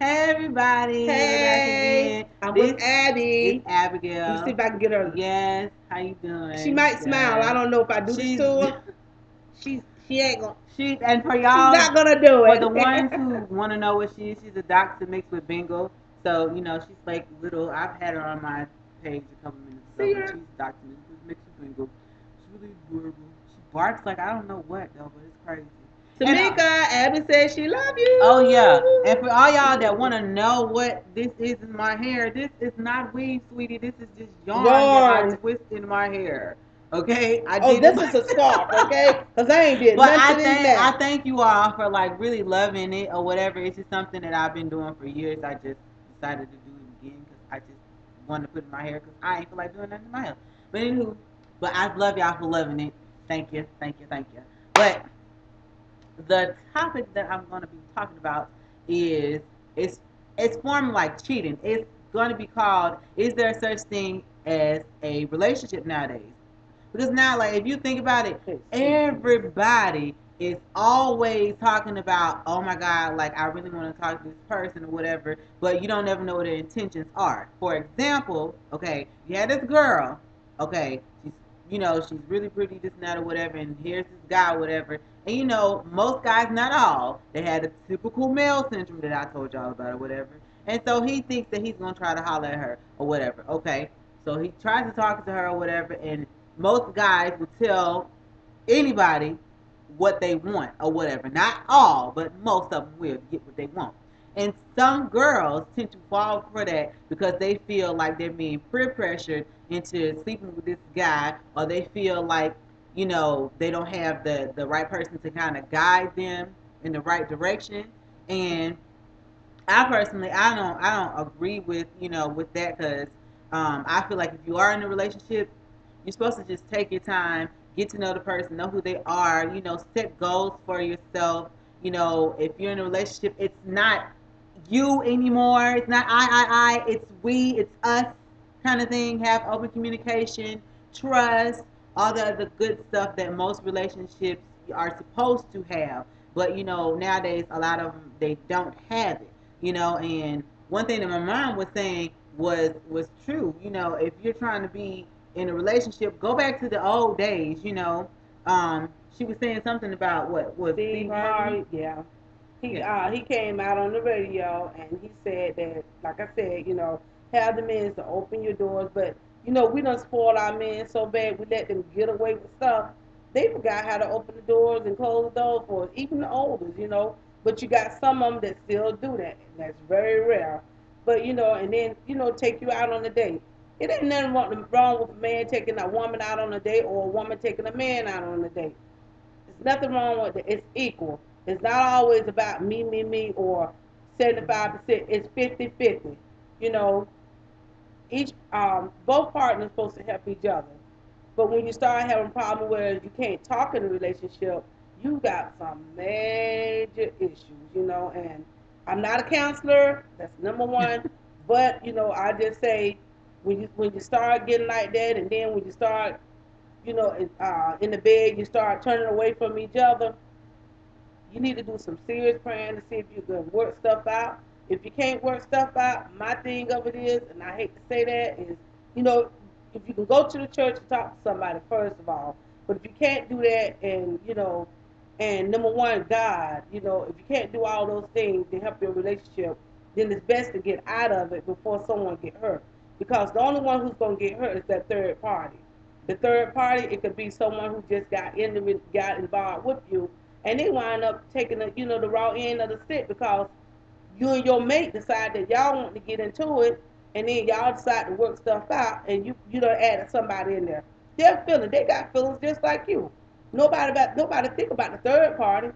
Hey everybody, we're back Hey, again. I'm This with is Abby. Let me see Abigail. if I can get her. Yes, how you She doing? might smile. I Good. don't know if I do this She's to her. She ain't gonna. and for She's y'all, not gonna do for the it. ones who want to know what she's a doctor mixed with bingo. So she's like little. I've had her on my page a couple minutes ago, See but her? she's doctor mixed with bingo. She's really adorable. She barks like I don't know what though, but it's crazy. And Tamika, Abby says she love oh yeah, and for all y'all that you. want to know what this is in my hair, this is not weave, sweetie. This is just yarn that I Yarn. twist in my hair. Okay, I Oh, did it, this is a scarf, okay? Cause I ain't did but none I to this thank I now. thank you all for like really loving it or whatever. It's just something that I've been doing for years. I just decided to do it again because I just wanted to put it in my hair because I ain't feel like doing nothing in my hair. But anywho, but I love y'all for loving it. Thank you, thank you, thank you. But the topic that I'm going to be talking about is it's it's form like cheating. It's going to be called "Is there such thing as a relationship nowadays?" Because now, like, if you think about it, everybody is always talking about, "Oh my God, like I really want to talk to this person or whatever," but you don't ever know what their intentions are. For example, okay, you had this girl, okay, she's really pretty, this and that or whatever, and here's this guy, whatever, and most guys, not all, they had a typical male syndrome that I told y'all about or whatever. And so he thinks that he's gonna try to holler at her or whatever. Okay. So he tries to talk to her or whatever, and most guys will tell anybody what they want or whatever. Not all, but most of them will get what they want. And some girls tend to fall for that because they feel like they're being peer pressured into sleeping with this guy, or they feel like they don't have the right person to kind of guide them in the right direction. And I personally, I don't agree with with that because I feel like if you are in a relationship, you're supposed to just take your time, get to know the person, know who they are, set goals for yourself. If you're in a relationship, it's not you anymore. It's not I. It's we. It's us kind of thing. Have open communication, trust, all the other good stuff that most relationships are supposed to have. But nowadays a lot of them they don't have it. And one thing that my mom was saying was true. If you're trying to be in a relationship, go back to the old days. She was saying something about what was Steve Steve Harvey. Harvey, yeah. Yeah. He came out on the radio and he said that, like I said, have the men to open your doors, but we done spoil our men so bad we let them get away with stuff. They forgot how to open the doors and close the doors for us, even the oldest. But you got some of them that still do that, and that's very rare. But and then take you out on a date. It ain't nothing wrong with a man taking a woman out on a date or a woman taking a man out on a date. There's nothing wrong with it. It's equal. It's not always about me, or 75%. It's 50-50. You know, both partners supposed to help each other. But when you start having problems where you can't talk in a relationship, you got some major issues. And I'm not a counselor. That's number one. But I just say when you start getting like that, and then when you start in the bed, you start turning away from each other. You need to do some serious praying to see if you can work stuff out. If you can't work stuff out, my thing of it is, and I hate to say that, is you know, if you can go to the church and talk to somebody first of all, but if you can't do that, and number one, God, if you can't do all those things to help your relationship, then it's best to get out of it before someone get hurt. Because the only one who's gonna get hurt is that third party. The third party, it could be someone who just got involved with you, and they wind up taking the raw end of the stick because you and your mate decide that y'all want to get into it, and then y'all decide to work stuff out, and you don't add somebody in there. They got feelings just like you. Nobody think about the third party.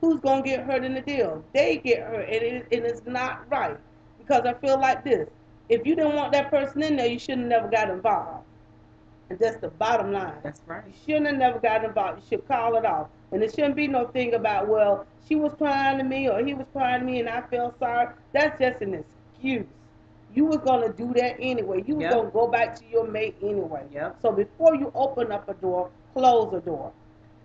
Who's gonna get hurt in the deal? They get hurt, and it's not right because I feel like this. If you didn't want that person in there, you should have never got involved. And that's the bottom line. That's right. You shouldn't have never gotten involved. You should call it off. And it shouldn't be no thing about, well, she was crying to me or he was crying to me and I felt sorry. That's just an excuse. You was gonna do that anyway. You was Yep. gonna go back to your mate anyway. Yep. So before you open up a door, close a door.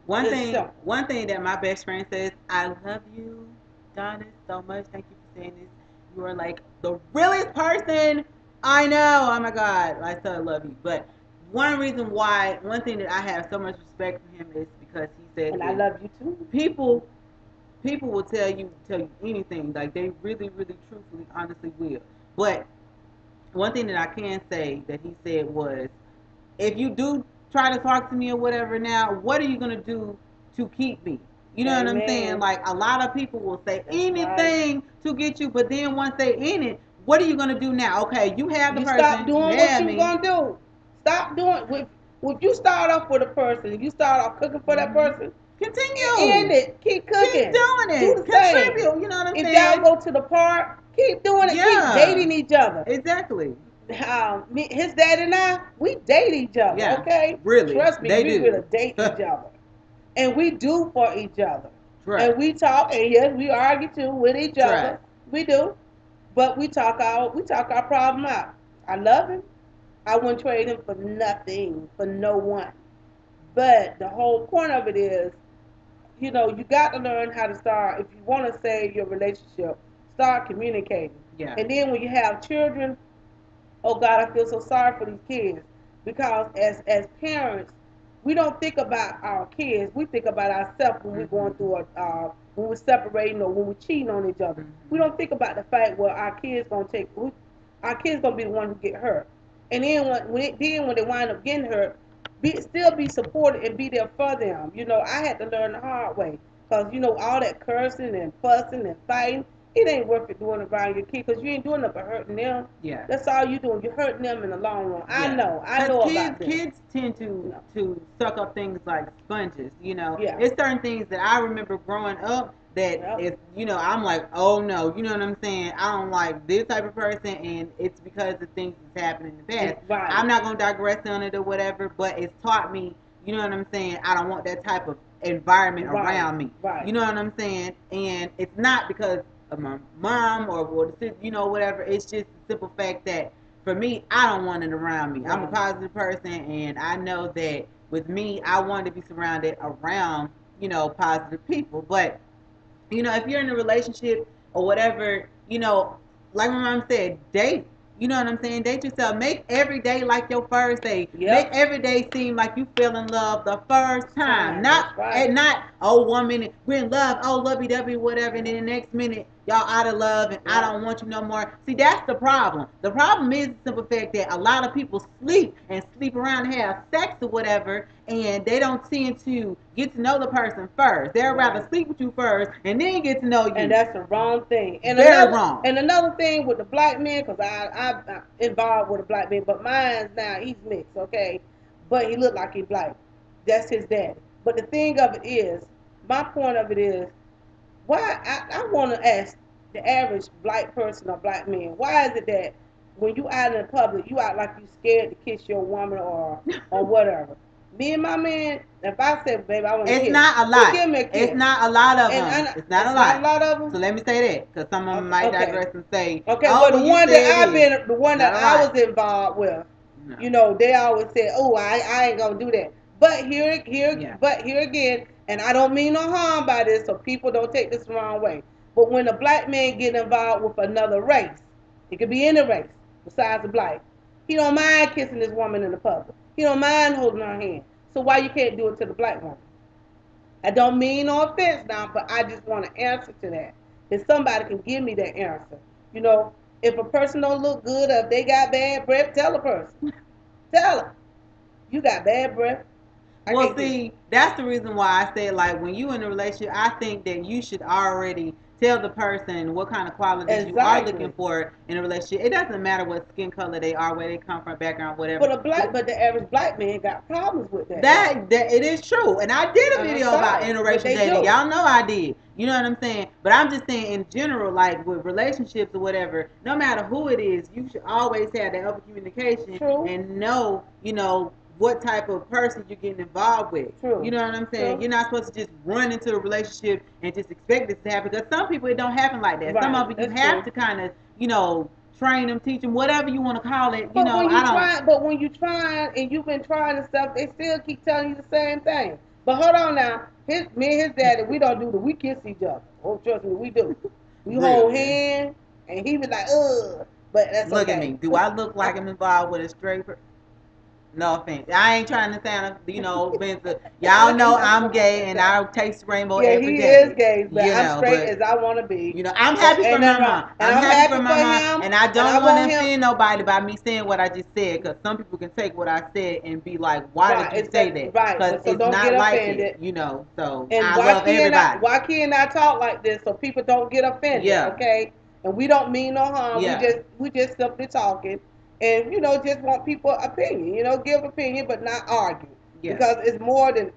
One It's thing, simple. one thing that my best friend says, I love you, Donis, so much. Thank you for saying this. You are like the realest person I know. Oh my God, I still love you. But one thing that I have so much respect for him is because he said And I this. love you too. People will tell you anything. Like they really, really, truthfully, honestly will. But one thing that I can say that he said was, if you do try to talk to me or whatever now, what are you gonna do to keep me? You know what I'm saying? Amen. Like a lot of people will say That's right. anything to get you, but then once they in it, what are you gonna do now? Okay, you have the You stop person, you doing what have you me. gonna do. Stop doing if you start off with a person, you start off cooking for that Hmm. person, end Continue. it. Keep Keep cooking. doing Do it. the same. Contribute. You know what I'm If y'all saying? go to the park, keep doing it. Keep Yeah. dating each other. Exactly. His dad and I, we date each other. Yeah. Okay, Really. trust me, They we do. really date each other, and we do for each other, Trust. and we talk. And yes, we argue too with each other. Trust. We do, but we talk our problem out. I love him. I wouldn't trade him for nothing, for no one. But the whole point of it is, you got to learn how to start. If you want to save your relationship, start communicating. Yeah. And then when you have children, oh God, I feel so sorry for these kids because as parents, we don't think about our kids. We think about ourselves when we're going Hmm. through when we're separating or when we're cheating on each other. We Hmm. don't think about the fact where our kids gonna be the one who get hurt. And then when they wind up getting hurt, still be supported and be there for them. I had to learn the hard way because all that cursing and fussing and fighting, it ain't worth it doing around your kids because you ain't doing nothing but hurting them. Yeah. That's all you doing. You're hurting them in the long run. I Yeah, know. I because know kids about this. kids tend to No. to suck up things like sponges. Yeah. It's certain things that I remember growing up that Yep. is I'm like, oh no, you know what I'm saying? I don't like this type of person, and it's because of things that's happened in the And past. right. I'm not gonna digress on it or whatever, but it's taught me. You know what I'm saying? I don't want that type of environment Right. around me. Right. You know what I'm saying? And it's not because of my mom or whatever. It's just the simple fact that for me, I don't want it around me. I'm a Right. positive person, and I know that with me, I want to be surrounded around, positive people. But, if you're in a relationship or whatever, like my mom said, date. You know what I'm saying? Date yourself. Make every day like your first day. Make Yep. every day seem like you fell in love the first It's time. time. That's right. Not, oh, 1 minute we're in love, oh, lovey dovey, whatever, and then the next minute y'all out of love and I Yep. don't want you no more. See, that's the problem. The problem is the simple fact that a lot of people sleep around and have sex or whatever, and they don't tend to get to know the person first. They'd rather Right. sleep with you first and then get to know And you. that's the wrong thing. And Very another wrong. and another thing with the black men, because I'm involved with a black man, but mine's now he's mixed, okay, but he looked like he black. That's his daddy. But the thing of it is, my point of it is, why I want to ask the average black person or black man, why is it that when you out in the public, you act like you scared to kiss your woman or whatever? Me and my man, if I say, baby, I want to It's kiss, not a he lot. give me a It's kiss. not a lot of And them. I, It's not a it's not a lot. lot of So them. let me say that, because some of them Okay, might okay, digress and say, okay. "Oh, Well, the well, you one that said I've it." been, the one that Not a I lot. was involved with, No. they always said, "Oh, I ain't gonna do that." But Yeah. here again, and I don't mean no harm by this, so people don't take this the wrong way. But when a black man get involved with another race, it could be any race besides the black, he don't mind kissing this woman in the public. He don't mind holding her hand. So why you can't do it to the black woman? I don't mean no offense now, but I just want an answer to that. If somebody can give me that answer, you know, if a person don't look good or if they got bad breath, tell a person. Tell them you got bad breath. I Well, can't get see, that's the reason why I said, like, when you in a relationship, I think that you should already tell the person what kind of qualities you are looking exactly. for in a relationship. It doesn't matter what skin color they are, where they come from, background, whatever. But the average black man got problems with that though. That it is true, and I did a And I'm video about sorry, but interracial they dating. do. Y'all know I did. You know what I'm saying? But I'm just saying in general, like with relationships or whatever, no matter who it is, you should always have that open communication True, and know, what type of person you're getting involved with. You true, know what I'm saying? true. You're not supposed to just run into a relationship and just expect this to happen, because some people it don't happen like that. Some Right, of it you that's have true. to kind of, train them, teach them, whatever you want to call it. I don't. But when you try and you've been trying and stuff, they still keep telling you the same thing. But hold on now, me and his daddy, we don't do the we kiss each other. Oh, trust me, we do. We hold Really. hands And he be like, ugh. But that's Look at okay. me. Do I look like I'm involved with a straight person? No offense. I ain't trying to sound, offensive. Y'all know I'm gay and I taste rainbow Yeah, every he is day. gay, but I'm straight But as I want to be. I'm So happy for ain't my nothing wrong. mom. And I'm I'm happy for happy my for mom, him. and I And I don't want to want him. offend nobody by me saying what I just said, because some people can take what I said and be like, "Why Right, did you it's say that that?" right. Because But so it's don't get not like offended. it, So And I love everybody. why can't I talk like this so people don't get offended, Yeah, okay? And we don't mean no harm. yeah, We just simply talking, and just want people opinion. Give opinion but not argue, yeah. because it's more than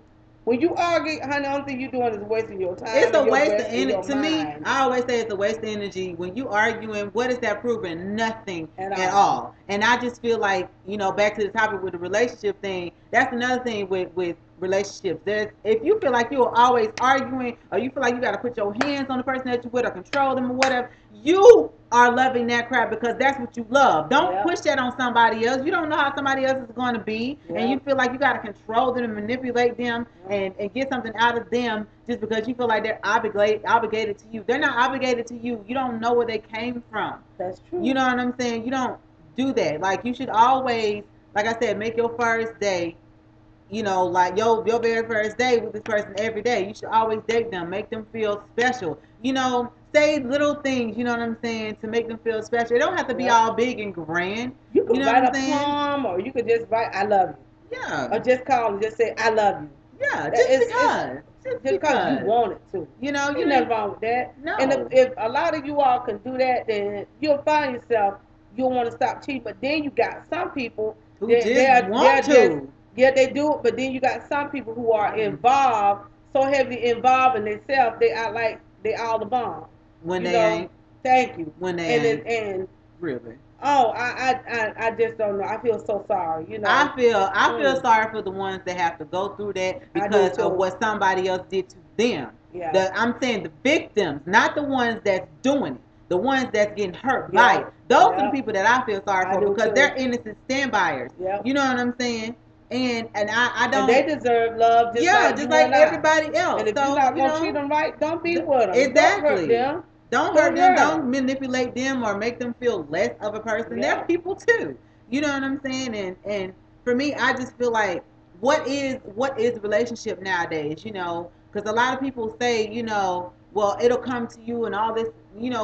when you argue, honey. The only thing you're doing is wasting your It's time a and your waste of breath and energy. your To me, mind I always say it's a waste of energy. When you arguing, what is that proving? Nothing at at all. all. And I just feel like, back to the topic with the relationship thing, that's another thing with relationships. If you feel like you're always arguing, or you feel like you got to put your hands on the person that you with or control them or whatever, you are loving that crap because that's what you love. Don't Yep. push that on somebody else. You don't know how somebody else is going to be, and you Yep. feel like you got to control them and manipulate them and get something out of them just because you feel like they're obligated to you. They're not obligated to you. You don't know where they came from. That's true. You know what I'm saying? You don't do that. Like, you should always, like I said, make your first day, like your very first day with this person every day. You should always date them, make them feel special. Say little things, you know what I'm saying, to make them feel special. It don't have to be Yep. all big and grand. You You could know what write I'm a saying? poem, or you could just write "I love you," Yeah. or just call and just say "I love you." Yeah, That just it's because. Just just because you because. want it to. You Ain't nothing ain't. wrong with that. And No. if a lot of you all can do that, then you'll find yourself you'll want to stop cheating. But then you got some people Who that just they're want just to. yeah they do it. But then you got some people who are Mm. involved so heavily involved in themselves they act like they all the bomb. When You they know. ain't. Thank you. When they And ain't. and Really. oh I just don't know. I feel so sorry. I feel sorry for the ones that have to go through that I do because of too. what somebody else did to them. Yeah. I'm saying the victims, not the ones that's doing it. The ones that's getting hurt by Yeah. it. Those are the Yeah. people that I feel sorry I for do because too. they're innocent standbyers. Yep. You know what I'm saying? And I And they don't. deserve love just Yeah, like just you like and I. everybody else. And if you're So, not gonna treat them right, don't be with them. Don't hurt exactly. them. Don't hurt Don't them. hurt Don't them. manipulate them or make them feel less of a person. They're Yeah. people too. You know what I'm saying? And for me, I just feel like what is relationship nowadays? Because a lot of people say, well, it'll come to you and all this,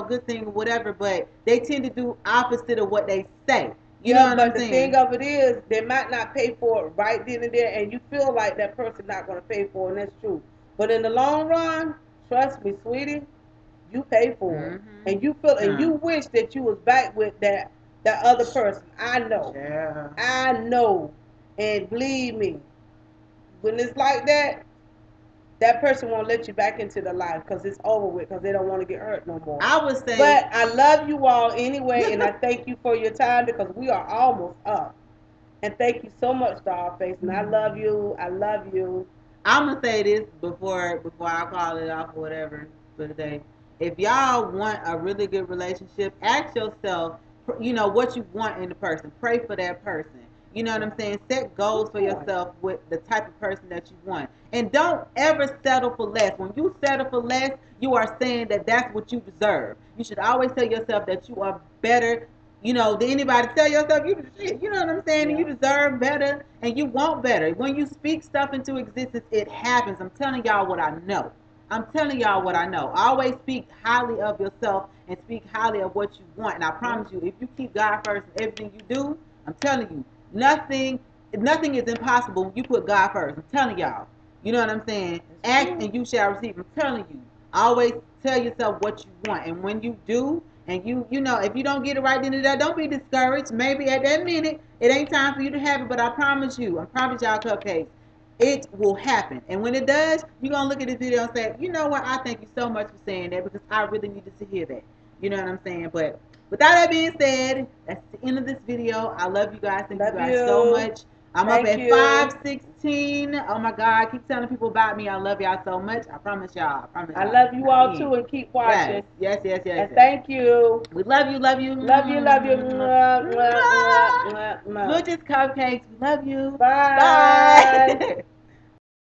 good thing or whatever, but they tend to do opposite of what they say. You know Yeah, what but I'm the thing saying? of it is, they might not pay for it right then and there, and you feel like that person not gonna pay for it, and that's true. But in the long run, trust me, sweetie, you pay for it, Mm-hmm. and you feel, and Huh. you wish that you was back with that other person. I know, Yeah. I know, and believe me, when it's like that person won't let you back into the life because it's over with because they don't want to get hurt no more. I would say. But I love you all anyway, and I thank you for your time because we are almost up. And thank you so much, Dollface. And I love you. I love you. I'm gonna say this before I call it off or whatever for the day. If y'all want a really good relationship, ask yourself, what you want in the person. Pray for that person. You know what I'm saying? Set goals for Good point. yourself with the type of person that you want, and don't ever settle for less. When you settle for less, you are saying that that's what you deserve. You should always tell yourself that you are better, than anybody. Tell yourself you know what I'm saying, and Yeah. you deserve better and you want better. When you speak stuff into existence, it happens. I'm telling y'all what I know. I'm telling y'all what I know. Always speak highly of yourself and speak highly of what you want. And I Yeah. promise you, if you keep God first in everything you do, I'm telling you, nothing is impossible when you put God first. I'm telling y'all. You know what I'm saying? It's Ask true. and you shall receive. I'm telling you. Always tell yourself what you want. And when you do, and if you don't get it right then and there, don't be discouraged. Maybe at that minute, it ain't time for you to have it. But I promise y'all, cupcakes, it will happen. And when it does, you're going to look at this video and say, you know what, I thank you so much for saying that because I really needed to hear that. You know what I'm saying? But without that being said, that's the end of this video. I love you guys. Thank you Love guys so you. much. I'm up Thank at you. 516. Oh my God. Keep telling people about me. I love y'all so much. I promise y'all. I promise I y'all. love It's you not the all end. too, and keep Yes, watching. yes, yes, yes, And yes. thank you. We love you, love you. Love you, love you. Mwah, mwah, mwah, mwah, mwah. Smooches, cupcakes. We love you. Bye. Bye.